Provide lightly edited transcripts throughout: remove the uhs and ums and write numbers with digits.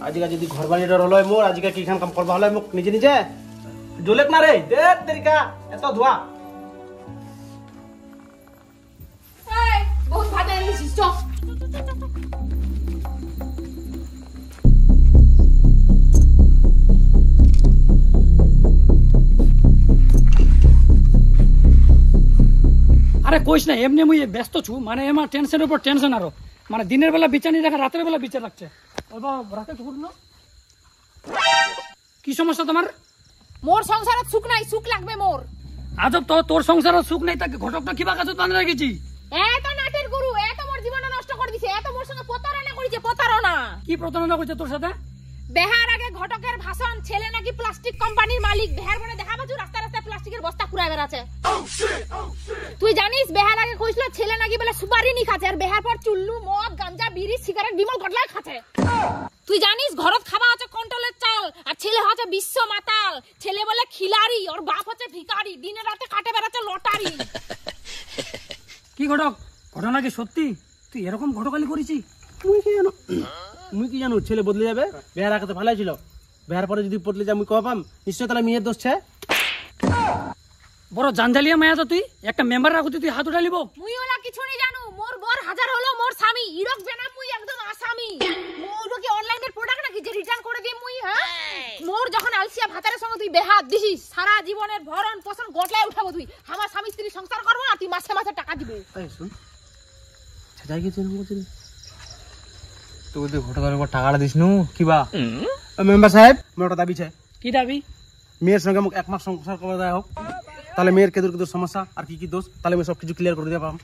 আজিকা যদি ঘর বানিয়ে রলয় মোর আজিকা কি খান কাম করবা হলে মোক নিজে নিজে ডোলেক না রে দে তেরিকা এত ধোয়া এই বহুত ভাত এনেছিস চ আরে কইস না এমনি মুই ব্যস্ত ছু মানে আমার টেনশনের উপর টেনশন আরো মানে দিনের বেলা বিচানি রাখা রাতের বেলা বিচার রাখছে বাবা রাতে ছুট না কি সমস্যা তোমার মোর সংসারে সুখ নাই সুখ লাগবে মোর আজব তো তোর সংসারে সুখ নাই তাকে ঘটকটা কিবা কাছে বাঁধা রেখেছি এত নাটের গুরু এত মোর জীবন নষ্ট করে দিছে এত মোর সঙ্গে প্রতারণা করেছে প্রতারণা কি প্রতারণা করছে তোর সাথে বেহার আগে ঘটকের ভাষণ ছেলে নাকি প্লাস্টিক কোম্পানির মালিক বেহার বনে দেখা পাচ্ছ রাস্তা রাস্তায় প্লাস্টিকের বস্তা কুড়ায় বেড়াচ্ছে তুই জানিস বেহার আগে কইছিল ছেলে নাকি বলে সুপারি নি খাচ্ছে আর বেহার পর চুল্লু মদ গাঞ্জা বিড়ি সিগারেট বিমল গডলাই খাচ্ছে তুই জানিস ঘরত খাওয়া আছে কন্ট্রোলের চাল আর ছেলে হচ্ছে বিশ্ব মাতাল ছেলে বলে খিলাড়ি ওর বাপ হচ্ছে ভিখারি দিনে রাতে কাটে বেড়াচ্ছে লটারি কি ঘটক ঘটনা কি সত্যি তুই এরকম ঘটকালি করেছিস মুই কি জানো ছেলে বদলে যাবে বেহার আগে তো ভালোই ছিল বেহার পরে যদি বদলে যায় মুই কবাম নিশ্চয় তাহলে মেয়ের দোষ ছে বড় জানজালিয়া মায়া তো তুই একটা মেম্বার রাখু তুই হাত উঠালিব মুই ওলা কিছু নি জানু মোর বর হাজার হলো মোর স্বামী ইরক জানা মুই একদম আসামি মোর কি অনলাইনের প্রোডাক্ট নাকি যে রিটার্ন করে দিই মুই হ্যাঁ মোর যখন আলসিয়া ভাতারের সঙ্গে তুই বেহাত দিছিস সারা জীবনের ভরণ পোষণ গোটলাই উঠাবো তুই আমার স্বামী স্ত্রী সংসার করবো না তুই মাসে মাসে টাকা দিবে এই শুন ছাড়াই গেছে এরকম করছিস তুই যদি ঘটকার উপর টাকাটা দিস নু কিবা মেম্বার সাহেব মোর একটা দাবি আছে কি দাবি মেয়ের সঙ্গে মোক এক মাস সংসার করে দেওয়া হোক তাহলে মেয়ের কেদুর কেদুর সমস্যা আর কি কি দোষ তাহলে আমি সব কিছু ক্লিয়ার করে দিয়ে পারলাম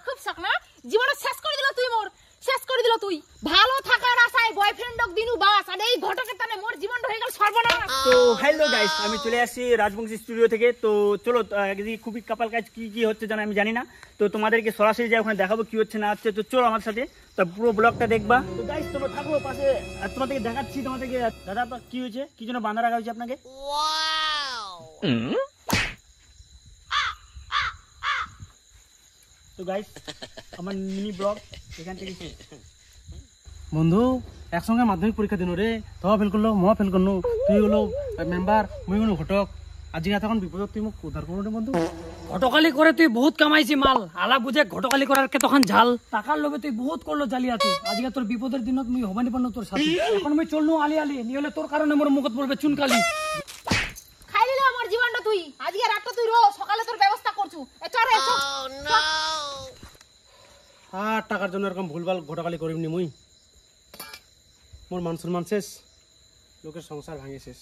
খুব শখ না জীবনে শেষ করে দিল তুই মোর শেষ করে দিল তুই ভালো থাকার আশায় বয়ফ্রেন্ডক দিনু বাস আর এই ঘটকের টানে মোর জীবনটা হয়ে গেল সর্বনাশ তো হ্যালো গাইস আমি চলে আসছি রাজবংশী স্টুডিও থেকে তো চলো একদিকে খুবই কাপাল কাজ কি কি হচ্ছে জানো আমি জানি না তো তোমাদেরকে সরাসরি যাই ওখানে দেখাবো কি হচ্ছে না হচ্ছে তো চলো আমার সাথে তো পুরো ব্লগটা দেখবা তো গাইস তোমরা থাকো পাশে আর তোমাদেরকে দেখাচ্ছি তোমাদেরকে দাদা কি হয়েছে কি জন্য বাঁধা রাখা হয়েছে আপনাকে তো গাইস আমার মিনি ব্লগ এখান থেকে বন্ধু একসঙ্গে মাধ্যমিক পরীক্ষা দিন রে তোরা ফেল করলো মহা ফেল করলো তুই হলো মেম্বার মুই হলো ঘটক আজকে তখন বিপদ তুই মোক উদ্ধার করো রে বন্ধু ঘটকালি করে তুই বহুত কামাইছি মাল আলা বুঝে ঘটকালি করার কে তখন ঝাল টাকার লোভে তুই বহুত করলো জালিয়াতি আজকে তোর বিপদের দিনত মুই হবানি পারনো তোর সাথে এখন মুই চলনু আলি আলি নি হলে তোর কারণে মোর মুখত পড়বে চুনকালি খাই দিল আমার জীবনটা তুই আজকে রাতটা তুই রো সকালে তোর ব্যবস্থা করছু এ চল রে চল আর টাকার জন্য এরকম ভুলভাল ঘটকালি করিমনি মুই মোর মান সম্মান শেষ লোকের সংসার ভাঙে শেষ